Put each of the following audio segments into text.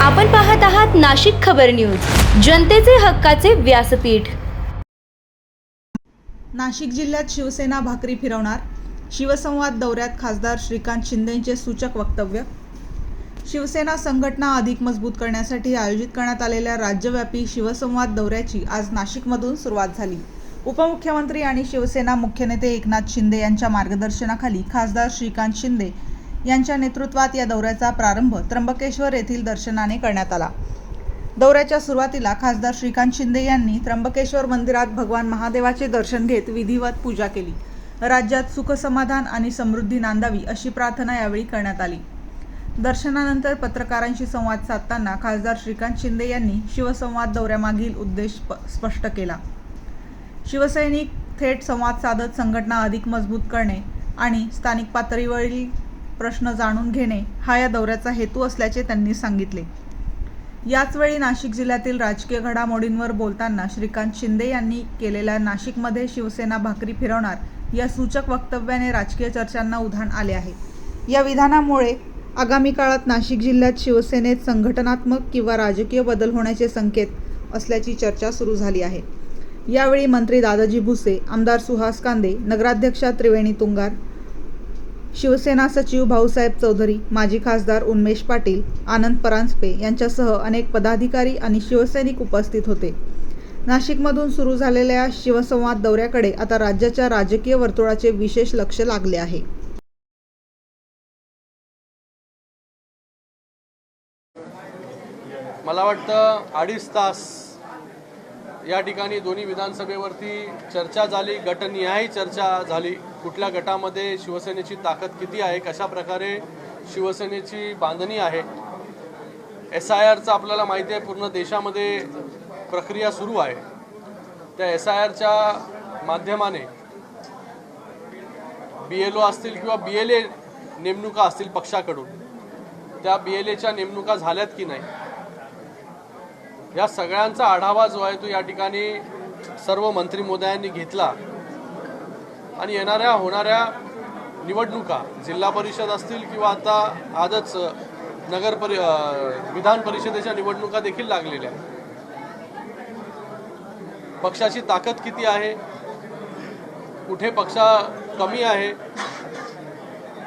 आपण पाहत आहात नाशिक खबर न्यूज, जनतेचे हक्काचे व्यासपीठ। नाशिक जिल्ह्यात शिवसेना भाकरी फिरवणार, शिवसंवाद दौऱ्यात खासदार श्रीकांत शिंदेंचे सूचक वक्तव्य। शिवसेना संघटना अधिक मजबूत करण्यासाठी आयोजित करण्यात आलेल्या राज्यव्यापी शिवसंवाद दौऱ्याची आज नाशिकमधून सुरुवात झाली। उपमुख्यमंत्री आणि शिवसेना मुख्य नेते एकनाथ शिंदे यांच्या मार्गदर्शनाखाली खासदार श्रीकांत शिंदे यांच्या नेतृत्वात या दौऱ्याचा प्रारंभ त्र्यंबकेश्वर येथील दर्शनाने करण्यात आला। दौऱ्याच्या सुरुवातीला खासदार श्रीकांत शिंदे यांनी त्र्यंबकेश्वर मंदिरात भगवान महादेवाचे दर्शन घेत विधिवत पूजा केली। राज्यात सुख समाधान आणि समृद्धी नांदावी अशी प्रार्थना यावेळी करण्यात आली। दर्शनानंतर पत्रकारांशी संवाद साधताना खासदार श्रीकांत शिंदे यांनी शिवसंवाद दौऱ्यामागील उद्देश स्पष्ट केला। शिवसैनिक थेट संवाद साधत संघटना अधिक मजबूत करणे आणि स्थानिक पातळीवरील प्रश्न जाणून घेणे हा या दौऱ्याचा हेतू असल्याचे त्यांनी सांगितले। याचवेळी नाशिक जिल्ह्यातील राजकीय घडामोडींवर बोलताना श्रीकांत शिंदे यांनी केलेल्या नाशिकमध्ये शिवसेना भाकरी फिरवणार या सूचक वक्तव्याने राजकीय चर्चांना उधाण आले आहे। या विधानामुळे आगामी काळात नाशिक जिल्ह्यात शिवसेनेत संघटनात्मक किंवा राजकीय बदल होण्याचे संकेत असल्याची चर्चा सुरू झाली आहे। यावेळी मंत्री दादाजी भुसे, आमदार सुहास कांदे, नगराध्यक्षा त्रिवेणी तुंगार, शिवसेना सचिव भाऊसाहेब चौधरी, माजी खासदार उन्मेष पाटील, आनंद परांजपे यांच्यासह अनेक पदाधिकारी आणि शिवसैनिक उपस्थित होते। नाशिकमधून सुरू झालेल्या शिवसंवाद दौऱ्याकडे आता राज्याच्या राजकीय वर्तुळाचे विशेष लक्ष लागले आहे। मला वाटतं 2.5 तास या ठिकाणी दोन्ही विधानसभेवरती चर्चा झाली, गटनिहाय चर्चा झाली। कुठल्या गटामध्ये शिवसेनेची ताकद किती आहे, कशा प्रकारे शिवसेनेची बांधणी आहे। SIRचा आपल्याला माहिती आहे पूर्ण देशामध्ये प्रक्रिया सुरू आहे। त्या SIRच्या माध्यमाने BLO असतील किंवा BLA नेमणुका असतील पक्षाकडून, त्या BLAच्या नेमणुका झाल्यात की नाही या सगळ्यांचा आढावा जो आहे तो या ठिकाणी सर्व मंत्री महोदयांनी घेतला आणि येणाऱ्या होणाऱ्या निवडणुका जिल्हा परिषद असतील किंवा आता आजच विधान परिषदेच्या निवडणुका देखील लागलेल्या आहेत। पक्षाची ताकद किती आहे, कुठे पक्ष कमी आहे,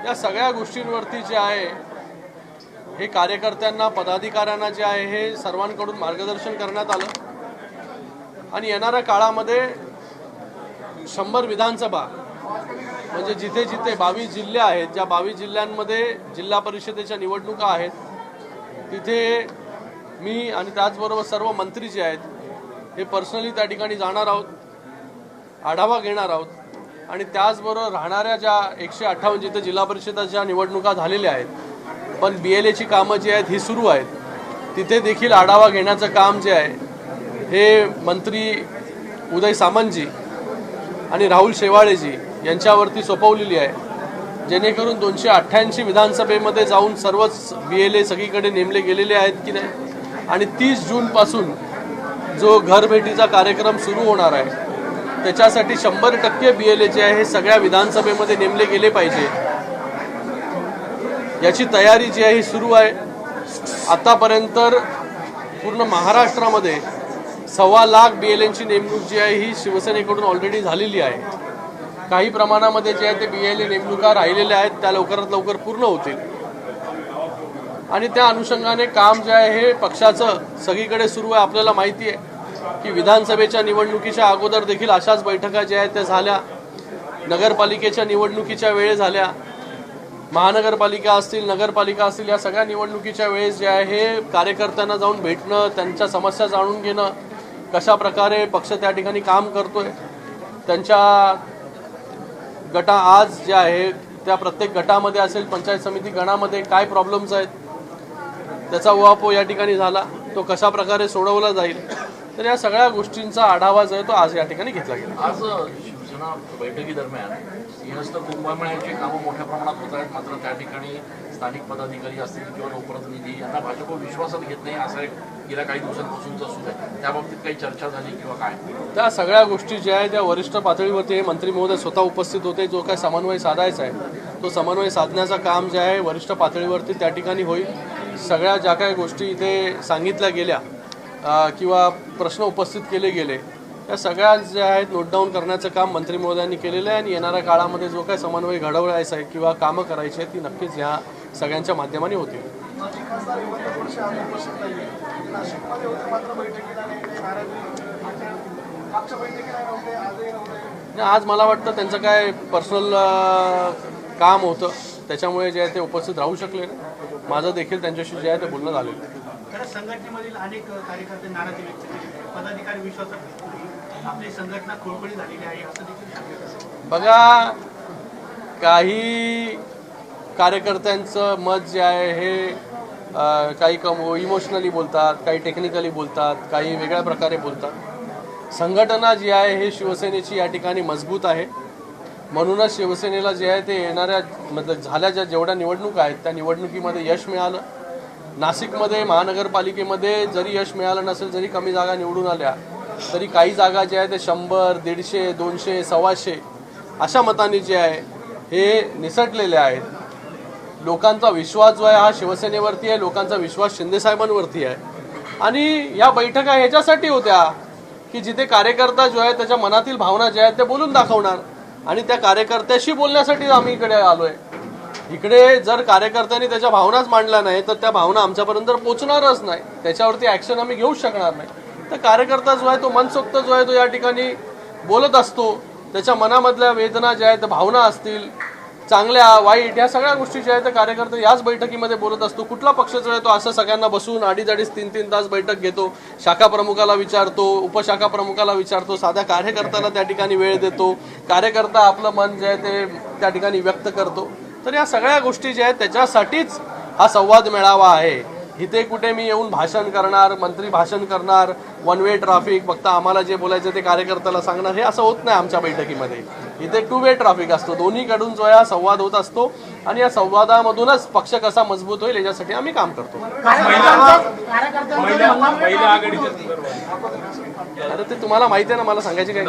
या सगळ्या गोष्टींवरती जे आहे हे कार्यकर्त्यांना, पदाधिकाऱ्यांना जे आहे हे सर्वांकडून मार्गदर्शन करण्यात आलं आणि येणाऱ्या काळामध्ये 100 विधानसभा म्हणजे जिथे जिथे 22 जिल्हे आहेत, ज्या 22 जिल्ह्यांमध्ये जिल्हा परिषदेच्या निवडणुका आहेत, तिथे मी आणि त्याचबरोबर सर्व मंत्री जे आहेत हे पर्सनली त्या ठिकाणी जाणार आहोत, आढावा घेणार आहोत आणि त्याचबरोबर राहणाऱ्या ज्या 158 जिथे जिल्हा परिषदेच्या निवडणुका झालेल्या आहेत पण BLAची कामं जी आहेत ही सुरू आहेत, तिथे देखील आढावा घेण्याचं काम जे आहे हे मंत्री उदय सामंतजी आणि राहुल शेवाळेजी यांच्यावरती सोपवलेली आहे, जेणेकरून 288 विधानसभेमध्ये जाऊन सर्वच BLA सगळीकडे नेमले गेलेले आहेत की नाही आणि 30 जूनपासून जो घरभेटीचा कार्यक्रम सुरू होणार आहे त्याच्यासाठी 100% BLA जे आहे हे सगळ्या विधानसभेमध्ये नेमले गेले पाहिजे याची तयारी जी आहे ही सुरू आहे। आतापर्यंत पूर्ण महाराष्ट्रामध्ये 1.25 लाख BLAंची नेमणूक जी आहे ही शिवसेनेकडून ऑलरेडी झालेली आहे। काही प्रमाणामध्ये जे आहे ते BLA नेमणुका राहिलेल्या आहेत, त्या लवकरात लवकर पूर्ण होतील आणि त्या अनुषंगाने काम जे आहे हे पक्षाचं सगळीकडे सुरू आहे। आपल्याला माहिती आहे की विधानसभेच्या निवडणुकीच्या अगोदर देखील अशाच बैठका ज्या आहेत त्या झाल्या, नगरपालिकेच्या निवडणुकीच्या वेळेस झाल्या, महानगरपालिका असतील, नगरपालिका असतील, या सगळ्या निवडणुकीच्या वेळेस जे आहे हे कार्यकर्त्यांना जाऊन भेटणं, त्यांच्या समस्या जाणून घेणं, कशा प्रकारे पक्ष त्या ठिकाणी काम करतोय, त्यांच्या आज जे आहे त्या प्रत्येक गटामध्ये असेल, पंचायत समिती गणामध्ये काय प्रॉब्लेम्स आहेत त्याचा उहापोह या ठिकाणी झाला, तो कशा प्रकारे सोडवला जाईल। तर या सगळ्या गोष्टींचा आढावा जो आहे तो आज या ठिकाणी घेतला गेला। आज शिवसेना बैठकीदरम्यान सिंहस्थ कुंभमेळ्याची कामं मोठ्या प्रमाणात होत आहेत, मात्र त्या ठिकाणी स्थानिक पदाधिकारी असतील किंवा लोकप्रतिनिधी यांना भाजप विश्वासात घेत नाही असं गेल्या काही दिवसांपासूनचा सुरू आहे। त्याबाबतीत काही चर्चा झाली किंवा काय? त्या सगळ्या गोष्टी ज्या आहेत त्या वरिष्ठ पातळीवरती मंत्री महोदय स्वतः उपस्थित होते। जो काय समन्वय साधायचा आहे तो समन्वय साधण्याचं काम जे आहे वरिष्ठ पातळीवरती त्या ठिकाणी होईल। सगळ्या ज्या काही गोष्टी इथे सांगितल्या गेल्या किंवा प्रश्न उपस्थित केले गेले या सगळ्या ज्या आहेत नोट डाऊन करण्याचं काम मंत्री महोदयांनी केलेलं आहे आणि येणाऱ्या काळामध्ये जो काही समन्वय घडवायचा आहे किंवा कामं करायची आहेत ती नक्कीच ह्या सगळ्यांच्या माध्यमाने होतील. आज मला वाटतं त्यांचं काय पर्सनल काम होतं त्याच्यामुळे जे आहे ते उपस्थित राहू शकले नाही. माझं देखील त्यांच्याशी जे आहे ते बोलणं झालेलं आहे. संघटनेमधील अनेक कार्यकर्ते नाराजी व्यक्त केली, पदाधिकारी विश्वासात आपली संघटना खुळखुळी झालेली आहे असं देखील बघा, काही कार्यकर्त्यांचं मत जे आहे हे काही इमोशनली बोलतात, काही टेक्निकली बोलतात, काही वेगळ्या प्रकारे बोलतात. संघटना जी आहे हे शिवसेनेची या ठिकाणी मजबूत आहे. म्हणूनच शिवसेनेला जे आहे ते येणाऱ्या मतलब झाल्या ज्या जेवढ्या निवडणुका आहेत त्या निवडणुकीमध्ये यश मिळालं. नाशिकमध्ये महानगरपालिकेमध्ये जरी यश मिळालं नसेल, जरी कमी जागा निवडून आल्या तरी काही जागा ज्या आहेत ते 100, 150, 200, 125 अशा मतांनी जे आहे हे निसटलेले आहेत. लोकांचा विश्वास जो आहे हा शिवसेनेवरती आहे, लोकांचा विश्वास शिंदेसाहेबांवरती आहे. आणि या बैठका ह्याच्यासाठी होत्या की जिथे कार्यकर्ता जो आहे त्याच्या मनातील भावना ज्या आहेत त्या बोलून दाखवणार आणि त्या कार्यकर्त्याशी बोलण्यासाठी आम्ही इकडे आलो आहे. इकडे जर कार्यकर्त्यांनी त्याच्या भावनाच मांडल्या नाही तर त्या भावना आमच्यापर्यंत पोचणारच नाही, त्याच्यावरती ॲक्शन आम्ही घेऊच शकणार नाही. तर कार्यकर्ता जो आहे तो मनसोक्त जो आहे तो या ठिकाणी बोलत असतो. त्याच्या मनामधल्या वेदना ज्या आहेत भावना असतील, चांगल्या वाईट या सगळ्या गोष्टी ज्या आहेत त्या कार्यकर्ते याच बैठकीमध्ये बोलत असतो. कुठला पक्ष जो आहे तो असं सगळ्यांना बसून 2.5 3 तास बैठक घेतो, शाखा प्रमुखाला विचारतो, उपशाखा प्रमुखाला विचारतो, साध्या कार्यकर्त्याला त्या ठिकाणी वेळ देतो, कार्यकर्ता आपलं मन जे आहे ते त्या ठिकाणी व्यक्त करतो. तर या सगळ्या गोष्टी ज्या आहेत त्याच्यासाठीच हा संवाद मेळावा आहे. इथे कुठे मी येऊन भाषण करणार, मंत्री भाषण करणार, वन वे ट्रॅफिक फक्त आम्हाला जे बोलायचं ते कार्यकर्त्याला सांगणार हे असं होत नाही आमच्या बैठकीमध्ये. इथे 2 वे ट्रॅफिक असतो, दोन्हीकडून जो हा संवाद होत असतो आणि या संवादामधूनच पक्ष कसा मजबूत होईल याच्यासाठी आम्ही काम करतो. अरे ते तुम्हाला माहिती आहे ना, मला सांगायची काय.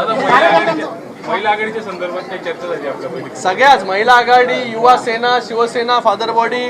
महिला आघाडीच्या संदर्भात काही चर्चा झाली आपल्या बैठकीत? सगळ्याच महिला आघाडी, युवा सेना, शिवसेना, फादर बॉडी,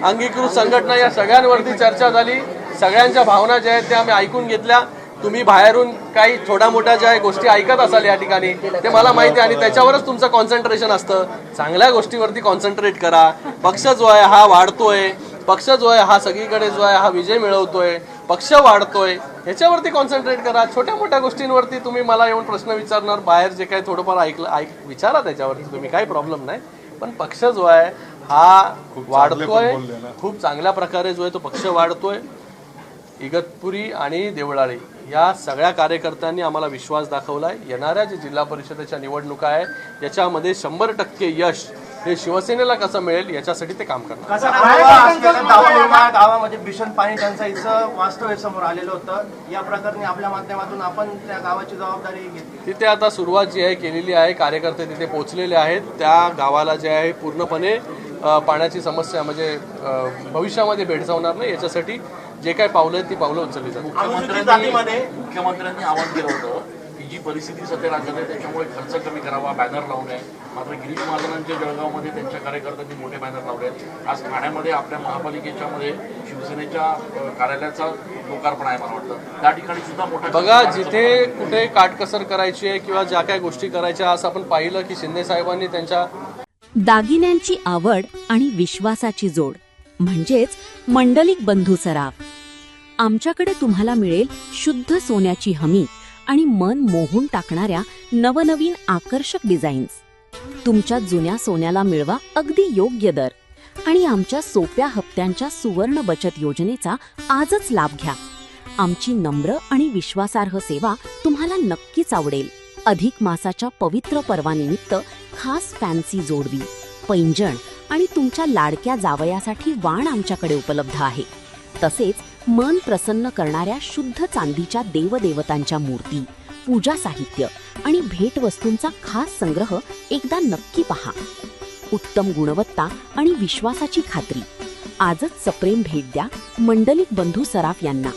अंगीकृत संघटना या सगळ्यांवरती चर्चा झाली. सगळ्यांच्या भावना ज्या आहेत त्या आम्ही ऐकून घेतल्या. तुम्ही बाहेरून काही छोट्या मोठ्या ज्या गोष्टी ऐकत असाल या ठिकाणी ते मला माहिती आहे आणि त्याच्यावरच तुमचं कॉन्सन्ट्रेशन असतं. चांगल्या गोष्टीवरती कॉन्सन्ट्रेट करा. पक्ष जो आहे हा वाढतोय, पक्ष जो आहे हा सगळीकडे जो आहे हा विजय मिळवतोय, पक्ष वाढतोय, ह्याच्यावरती कॉन्सन्ट्रेट करा. छोट्या मोठ्या गोष्टींवरती तुम्ही मला येऊन प्रश्न विचारणार, बाहेर जे काही थोडंफार विचारा त्याच्यावरती तुम्ही, काही प्रॉब्लेम नाही. पण पक्ष जो आहे हा वाढतोय, खूप चांगल्या प्रकारे जो आहे तो पक्ष वाढतोय. इगतपुरी आणि देवळाली या सगळ्या कार्यकर्त्यांनी आम्हाला विश्वास दाखवलाय. येणाऱ्या जे जिल्हा परिषदेच्या निवडणुका आहे याच्यामध्ये 100% यश हे शिवसेनेला कसं मिळेल याच्यासाठी ते काम करणार. गावामध्ये भीषण पाणी टंचाईचं वास्तव समोर आलेलं होतं. या प्रकरणी आपल्या माध्यमातून आपण त्या गावाची जबाबदारी घेतली. तिथे आता सुरुवात जी आहे केलेली आहे, कार्यकर्ते तिथे पोहोचलेले आहेत. त्या गावाला जे आहे पूर्णपणे पाण्याची समस्या म्हणजे भविष्यामध्ये भेडसावणार नाही याच्यासाठी जे काही पावलं आहेत ती पावलं उचलली जातात. मुख्यमंत्र्यांनी आवाहन केलं होतं की जी परिस्थिती सध्या राज्यात आहे त्याच्यामुळे खर्च कमी करावा, बॅनर लावणे. मात्र गिरीश महाजनांच्या जळगावमध्ये त्यांच्या कार्यकर्त्यांनी मोठे बॅनर लावले आहेत. आज ठाण्यामध्ये आपल्या महापालिकेच्या मध्ये शिवसेनेच्या कार्यालयाचा लोकार्पण आहे. मला वाटतं त्या ठिकाणी सुद्धा मोठा बघा, जिथे कुठे काटकसर करायची आहे किंवा ज्या काही गोष्टी करायच्या असं आपण पाहिलं की शिंदे साहेबांनी त्यांच्या दागिन्यांची आवड आणि विश्वासाची जोड म्हणजेच मंडलिक बंधू सराफ. आमच्याकडे तुम्हाला मिळेल शुद्ध सोन्याची हमी आणि मन मोहून टाकणाऱ्या नवनवीन आकर्षक डिझाईन्स. तुमच्या जुन्या सोन्याला मिळवा अगदी योग्य दर आणि आमच्या सोप्या हप्त्यांच्या सुवर्ण बचत योजनेचा आजच लाभ घ्या. आमची नम्र आणि विश्वासार्ह सेवा तुम्हाला नक्कीच आवडेल. अधिक मासाच्या पवित्र पर्वानिमित्त खास फॅन्सी जोडवी, पैंजण आणि तुमच्या लाडक्या जावयासाठी वाण आमच्याकडे उपलब्ध आहे. तसेच मन प्रसन्न करणाऱ्या शुद्ध चांदीच्या देवदेवतांच्या मूर्ती, पूजा साहित्य आणि भेटवस्तूंचा खास संग्रह एकदा नक्की पहा. उत्तम गुणवत्ता आणि विश्वासाची खात्री. आजच सप्रेम भेट द्या मंडलिक बंधू सराफ यांना.